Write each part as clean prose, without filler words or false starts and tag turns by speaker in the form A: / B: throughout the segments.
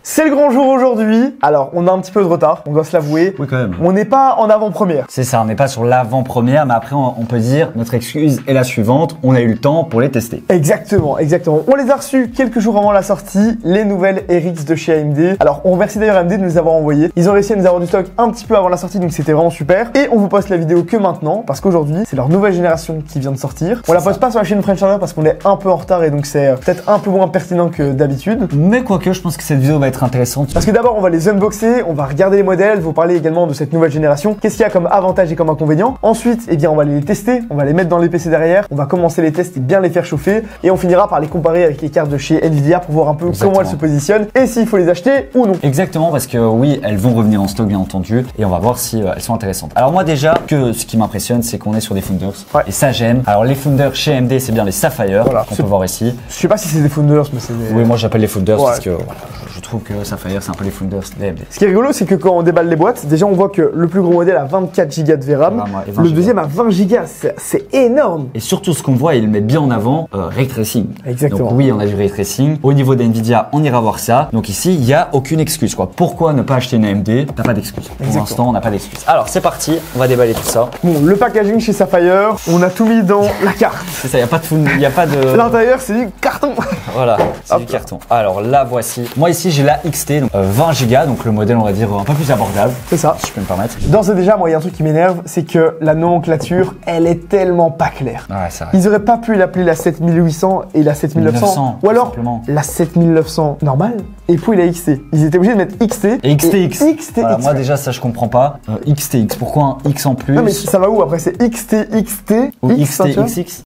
A: C'est le grand jour aujourd'hui. Alors, on a un petit peu de retard, on doit se l'avouer.
B: Oui, quand même.
A: On n'est pas en avant-première.
B: C'est ça, on n'est pas sur l'avant-première, mais après, on peut dire, notre excuse est la suivante, on a eu le temps pour les tester.
A: Exactement, exactement. On les a reçus quelques jours avant la sortie, les nouvelles RX de chez AMD. Alors, on remercie d'ailleurs AMD de nous avoir envoyé. Ils ont réussi à nous avoir du stock un petit peu avant la sortie, donc c'était vraiment super. Et on vous poste la vidéo que maintenant, parce qu'aujourd'hui, c'est leur nouvelle génération qui vient de sortir. On la poste pas sur la chaîne French Runner parce qu'on est un peu en retard et donc c'est peut-être un peu moins pertinent que d'habitude.
B: Mais quoique, je pense que cette vidéo va être intéressante.
A: Parce que d'abord, on va les unboxer, on va regarder les modèles, vous parler également de cette nouvelle génération. Qu'est-ce qu'il y a comme avantages et comme inconvénients. Ensuite, eh bien, on va les tester, on va les mettre dans les PC derrière, on va commencer les tests et bien les faire chauffer. Et on finira par les comparer avec les cartes de chez Nvidia pour voir un peu comment elles se positionnent et s'il faut les acheter ou non.
B: Exactement, parce que oui, elles vont revenir en stock, bien entendu, et on va voir si elles sont intéressantes. Alors moi déjà, ce qui m'impressionne, c'est qu'on est sur des Founders. Ouais. Et ça, j'aime. Alors les Founders chez AMD, c'est bien les Sapphire, voilà, qu'on peut voir ici.
A: Je sais pas si c'est des Founders, mais c'est des...
B: Oui, moi j'appelle les Founders parce que voilà, je trouve que Sapphire, c'est un peu les Founders d'AMD.
A: Ce qui est rigolo, c'est que quand on déballe les boîtes, déjà on voit que le plus gros modèle a 24 Go de VRAM, le deuxième a 20 Go, c'est énorme.
B: Et surtout, ce qu'on voit, il met bien en avant Ray Tracing.
A: Exactement.
B: Donc oui, on a du Ray Tracing. Au niveau d'NVIDIA, on ira voir ça. Donc ici, il n'y a aucune excuse, quoi. Pourquoi ne pas acheter une AMD? T'as pas d'excuse. Pour l'instant, on n'a pas d'excuse. Alors, c'est parti, on va déballer tout ça.
A: Bon, le packaging chez Sapphire, on a tout mis dans la carte.
B: C'est ça, il n'y a pas de...
A: L'intérieur, c'est du carton.
B: Voilà, c'est du carton. Alors là, voici. Moi ici, j'ai la XT, donc 20 Go, donc le modèle, on va dire, un peu plus abordable.
A: C'est ça.
B: Si je peux me permettre.
A: D'ores et déjà, moi, il y a un truc qui m'énerve, c'est que la nomenclature, elle est tellement pas claire.
B: Ouais, c'est vrai.
A: Ils auraient pas pu l'appeler la 7800 et la 7900. Ou alors, la 7900 normale et puis la XT. Ils étaient obligés de mettre XT
B: et XTX.
A: XTX.
B: Voilà, moi déjà, ça, je comprends pas. XTX, pourquoi un X en plus?
A: Non, mais ça va où après? C'est XTXT
B: ou XTXX?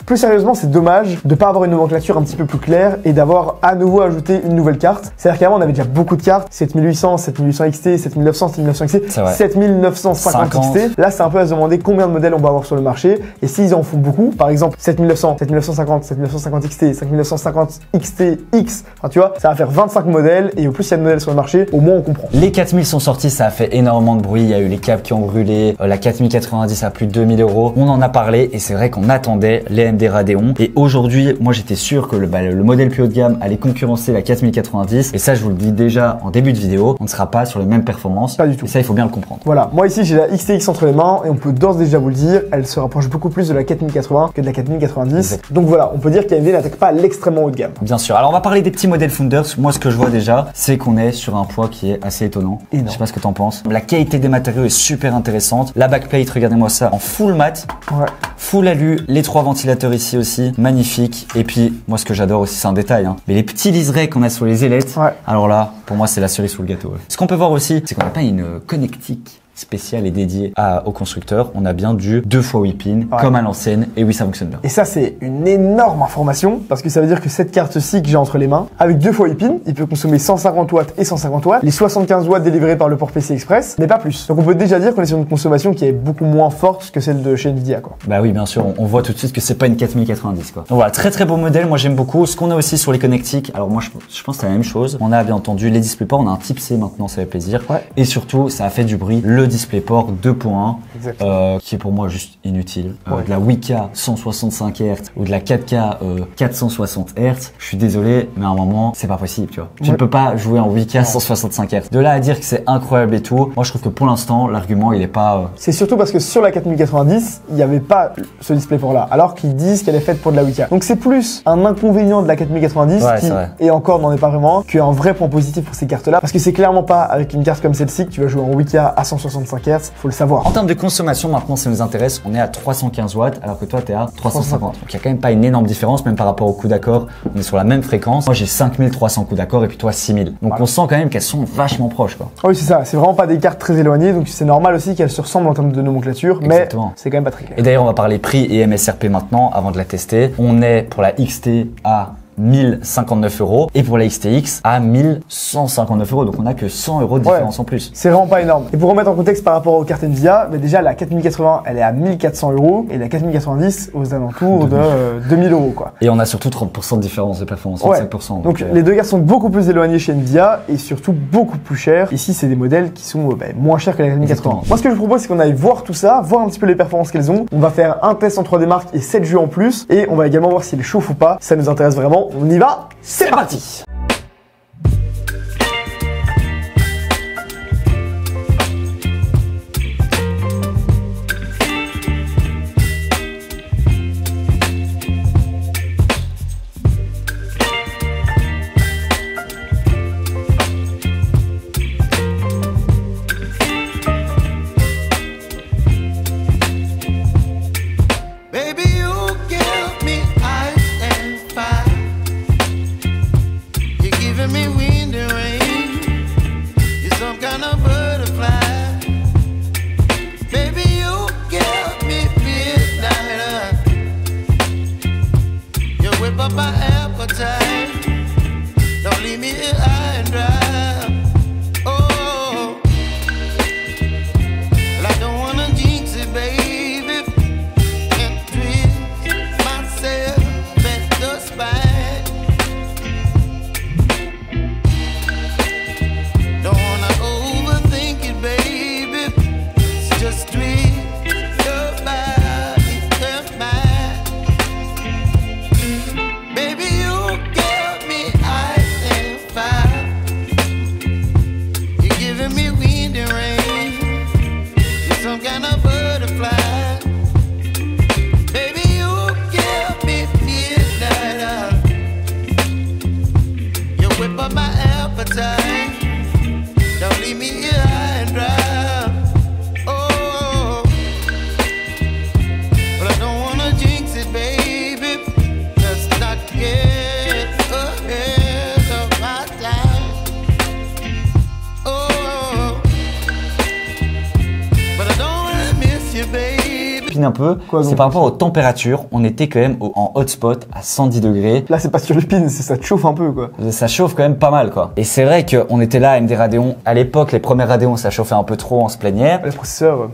A: Plus sérieusement, c'est dommage de pas avoir une nomenclature un petit peu plus claire et d'avoir à nouveau ajouté une nouvelle carte. C'est-à-dire qu'avant, on avait déjà beaucoup de cartes. 7800, 7800 XT, 7900, 7900 XT, 7950 XT. Là, c'est un peu à se demander combien de modèles on va avoir sur le marché. Et s'ils en font beaucoup, par exemple 7900, 7950, 7950 XT, 5950 XTX, enfin tu vois, ça va faire 25 modèles et au plus il y a de modèles sur le marché, au moins on comprend.
B: Les 4000 sont sortis, ça a fait énormément de bruit. Il y a eu les câbles qui ont brûlé, la 4090 à plus de 2000 €. On en a parlé et c'est vrai qu'on attendait les AMD Radeon. Et aujourd'hui, moi j'étais sûr que le modèle plus haut de gamme allait concurrencer la 4090. Et ça, je vous le dis déjà en début de vidéo, on ne sera pas sur les mêmes performances.
A: Pas du tout.
B: Et ça, il faut bien le comprendre.
A: Voilà, moi ici j'ai la XTX entre les mains et on peut d'ores et déjà vous le dire, elle se rapproche beaucoup plus de la 4080 que de la 4090. Exact. Donc voilà, on peut dire qu'AMD n'attaque pas l'extrêmement haut de gamme.
B: Bien sûr. Alors on va parler des petits modèles Founders. Moi, ce que je vois déjà, c'est qu'on est sur un poids qui est assez étonnant. Je sais pas ce que t'en penses. La qualité des matériaux est super intéressante. La backplate, regardez-moi ça, en full mat, full alu, les 3 ventilateurs ici aussi, magnifique. Et puis moi ce que j'adore aussi, c'est un détail, hein, mais les petits liserés qu'on a sur les ailettes, alors là pour moi c'est la cerise sous le gâteau. Ce qu'on peut voir aussi, c'est qu'on n'a pas une connectique spécial et dédié au constructeur. On a bien du 2x8 pins comme à l'ancienne et oui, ça fonctionne bien.
A: Et ça, c'est une énorme information parce que ça veut dire que cette carte-ci que j'ai entre les mains, avec 2x8 pins, il peut consommer 150 watts et 150 watts, les 75 watts délivrés par le port PC Express, mais pas plus. Donc on peut déjà dire qu'on est sur une consommation qui est beaucoup moins forte que celle de chez Nvidia, quoi.
B: Bah oui, bien sûr, on voit tout de suite que c'est pas une 4090, quoi. Donc voilà, très très beau modèle, moi j'aime beaucoup. Ce qu'on a aussi sur les connectiques, alors moi je pense que c'est la même chose. On a bien entendu les DisplayPort, on a un type C maintenant, ça fait plaisir. Et surtout, ça a fait du bruit, le DisplayPort 2.1 qui est pour moi juste inutile. De la 8K 165 Hz ou de la 4K 460 Hz, je suis désolé, mais à un moment, c'est pas possible, tu vois. Tu ne peux pas jouer en 8K 165 Hz. De là à dire que c'est incroyable et tout, moi je trouve que pour l'instant, l'argument il est pas...
A: C'est surtout parce que sur la 4090, il n'y avait pas ce DisplayPort là, alors qu'ils disent qu'elle est faite pour de la 8K. Donc c'est plus un inconvénient de la 4090 qui, et encore n'en est pas vraiment, qu'un vrai point positif pour ces cartes là, parce que c'est clairement pas avec une carte comme celle-ci que tu vas jouer en 8K à 165 Hz, faut le savoir.
B: En termes de consommation, maintenant, ça nous intéresse. On est à 315 watts, alors que toi, tu es à 350. Donc, il n'y a quand même pas une énorme différence, même par rapport au coup d'accord. On est sur la même fréquence. Moi, j'ai 5300 coups d'accord et puis toi, 6000. Donc, on sent quand même qu'elles sont vachement proches, quoi.
A: Oui, c'est ça. C'est vraiment pas des cartes très éloignées. Donc, c'est normal aussi qu'elles se ressemblent en termes de nomenclature. Mais c'est quand même pas très clair.
B: Et d'ailleurs, on va parler prix et MSRP maintenant, avant de la tester. On est pour la XT à 1059 € et pour la XTX à 1159 €. Donc on a que 100 € de différence en plus.
A: C'est vraiment pas énorme. Et pour remettre en contexte par rapport aux cartes Nvidia, bah déjà la 4080 elle est à 1400 € et la 4090 aux alentours de 2000 € quoi.
B: Et on a surtout 30% de différence de performance, 35%.
A: Donc les deux cartes sont beaucoup plus éloignées chez Nvidia et surtout beaucoup plus chères. Ici c'est des modèles qui sont moins chers que la 4080. Moi ce que je vous propose c'est qu'on aille voir tout ça, voir un petit peu les performances qu'elles ont. On va faire un test en 3D Mark et 7 jeux en plus et on va également voir si elles chauffent ou pas. Ça nous intéresse vraiment. On y va, c'est parti.
C: me wind and rain. You're some kind of butterfly. Baby, you give me midnight. You whip up my appetite. Don't leave me here high and dry.
B: Un peu, c'est par rapport aux températures, on était quand même en hotspot à 110 degrés.
A: Là c'est pas sur l'épine, ça te chauffe un peu quoi.
B: Ça chauffe quand même pas mal quoi. Et c'est vrai qu'on était là AMD Radeon, à l'époque les premiers Radeon ça chauffait un peu trop, on se plaignait.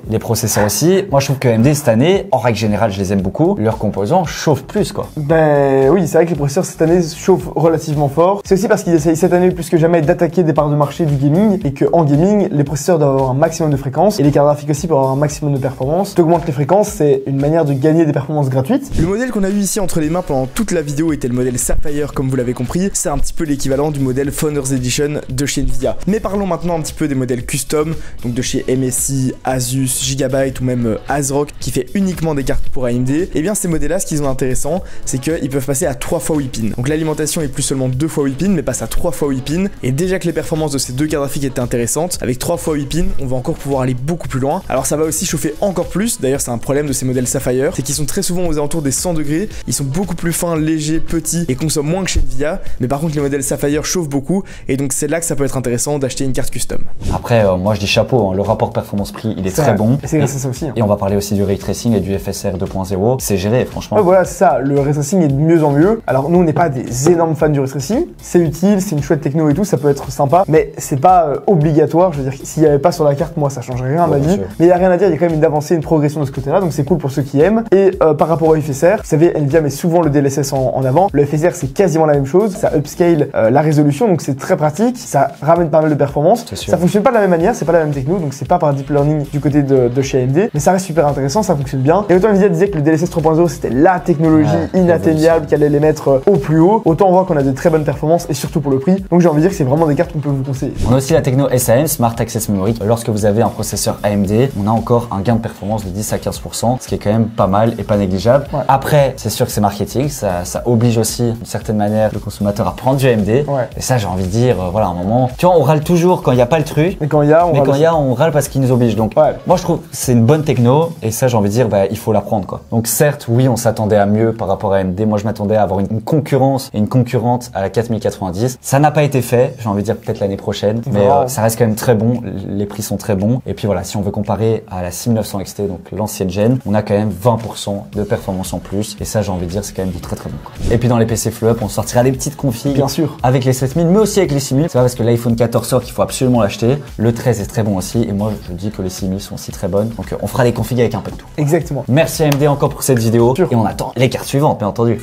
B: Les processeurs aussi. Moi je trouve que AMD cette année, en règle générale je les aime beaucoup, leurs composants chauffent plus quoi.
A: Ben oui, c'est vrai que les processeurs cette année chauffent relativement fort. C'est aussi parce qu'ils essayent cette année plus que jamais d'attaquer des parts de marché du gaming et que en gaming, les processeurs doivent avoir un maximum de fréquences et les cartes graphiques aussi pour avoir un maximum de performance. T'augmentes les fréquences, c'est une manière de gagner des performances gratuites.
D: Le modèle qu'on a eu ici entre les mains pendant toute la vidéo était le modèle Sapphire, comme vous l'avez compris. C'est un petit peu l'équivalent du modèle Founders Edition de chez Nvidia. Mais parlons maintenant un petit peu des modèles custom, donc de chez MSI, Asus, Gigabyte ou même ASRock qui fait uniquement des cartes pour AMD. Et bien ces modèles là, ce qu'ils ont d'intéressant, c'est qu'ils peuvent passer à 3 fois 8 pins. Donc l'alimentation est plus seulement 2 fois 8 pins, mais passe à 3 fois 8 pins. Et déjà que les performances de ces deux cartes graphiques étaient intéressantes, avec 3 fois 8 pins, on va encore pouvoir aller beaucoup plus loin. Alors ça va aussi chauffer encore plus. D'ailleurs c'est un problème de ces modèles Sapphire, c'est qu'ils sont très souvent aux alentours des 100 degrés. Ils sont beaucoup plus fins, légers, petits et consomment moins que chez Nvidia. Mais par contre les modèles Sapphire chauffent beaucoup et donc c'est là que ça peut être intéressant d'acheter une carte custom.
B: Après moi je dis chapeau, hein. Le rapport performance-prix il est très bon.
A: Et c'est grâce à ça aussi. Hein.
B: Et on va parler aussi du ray tracing et du FSR 2.0. C'est géré franchement.
A: Ouais, voilà c'est ça, le ray tracing est de mieux en mieux. Alors nous on n'est pas des énormes fans du ray tracing. C'est utile, c'est une chouette techno et tout, ça peut être sympa. Mais c'est pas obligatoire. Je veux dire s'il n'y avait pas sur la carte, moi ça changerait rien à ma vie. Mais il n'y a rien à dire, il y a quand même une avancée, une progression de ce côté-là. Donc c'est cool pour ceux qui aiment. Et par rapport au FSR, vous savez Nvidia met souvent le DLSS en avant. Le FSR c'est quasiment la même chose. Ça upscale la résolution donc c'est très pratique. Ça ramène pas mal de performance. Ça fonctionne pas de la même manière, c'est pas la même techno. Donc c'est pas par deep learning du côté de chez AMD. Mais ça reste super intéressant, ça fonctionne bien. Et autant Nvidia disait que le DLSS 3.0 c'était la technologie inatteignable qui allait les mettre au plus haut. Autant on voit qu'on a de très bonnes performances et surtout pour le prix. Donc j'ai envie de dire que c'est vraiment des cartes qu'on peut vous conseiller.
B: On a aussi la techno SAM, Smart Access Memory. Lorsque vous avez un processeur AMD, on a encore un gain de performance de 10 à 15%, ce qui est quand même pas mal et pas négligeable. Ouais. Après, c'est sûr que c'est marketing, ça oblige aussi d'une certaine manière le consommateur à prendre du AMD. Ouais. Et ça, j'ai envie de dire, voilà, à un moment, tu vois, on râle toujours quand il n'y a pas le truc.
A: Mais quand il y a,
B: on râle parce qu'il nous oblige. Donc, moi, je trouve que c'est une bonne techno et ça, j'ai envie de dire, bah, il faut la prendre, quoi. Donc, certes, oui, on s'attendait à mieux par rapport à AMD. Moi, je m'attendais à avoir une concurrence et une concurrente à la 4090. Ça n'a pas été fait. J'ai envie de dire peut-être l'année prochaine, mais ça reste quand même très bon. Les prix sont très bons. Et puis voilà, si on veut comparer à la 6900 XT, donc l'ancienne gen, on a quand même 20% de performance en plus. Et ça, j'ai envie de dire, c'est quand même du très très bon, quoi. Et puis dans les PC Flow Up, on sortira des petites configs.
A: Bien sûr.
B: Avec les 7000, mais aussi avec les 6000. C'est pas parce que l'iPhone 14 sort qu'il faut absolument l'acheter. Le 13 est très bon aussi. Et moi, je dis que les 6000 sont aussi très bonnes. Donc on fera des configs avec un peu de tout.
A: Exactement.
B: Merci AMD encore pour cette vidéo. Et on attend les cartes suivantes, bien entendu.